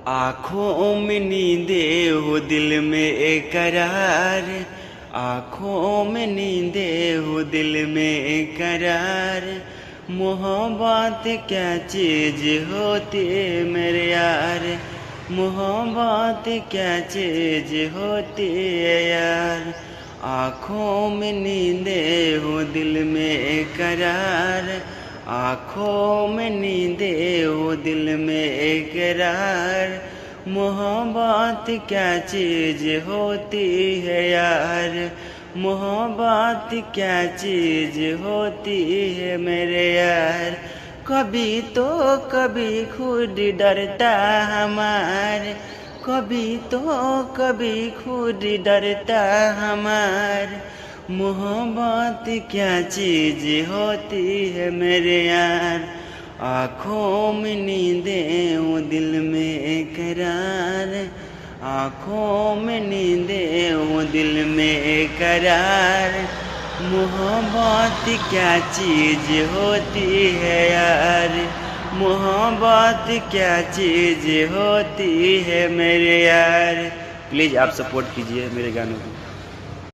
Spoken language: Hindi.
आँखों में नींदे हो दिल में करार, आँखों में नींदे हो दिल में करार। मोहब्बत क्या चीज़ होती है मेरे यार, मोहब्बत क्या चीज़ होती है यार। आँखों में नींदे हो दिल में करार, आँखों में नींदे हो दिल में करार। मोहब्बत क्या चीज़ होती है यार, मोहब्बत क्या चीज़ होती है मेरे यार। कभी तो कभी खुद डरता हमार, कभी तो कभी खुद डरता हमार। मोहब्बत क्या चीज़ होती है मेरे यार। आँखों में नींदे हो दिल में करार, आँखों में नींदे हो दिल में करार। मोहब्बत क्या चीज़ होती है यार, मोहब्बत क्या चीज़ होती है मेरे यार। प्लीज़ आप सपोर्ट कीजिए मेरे गानों को।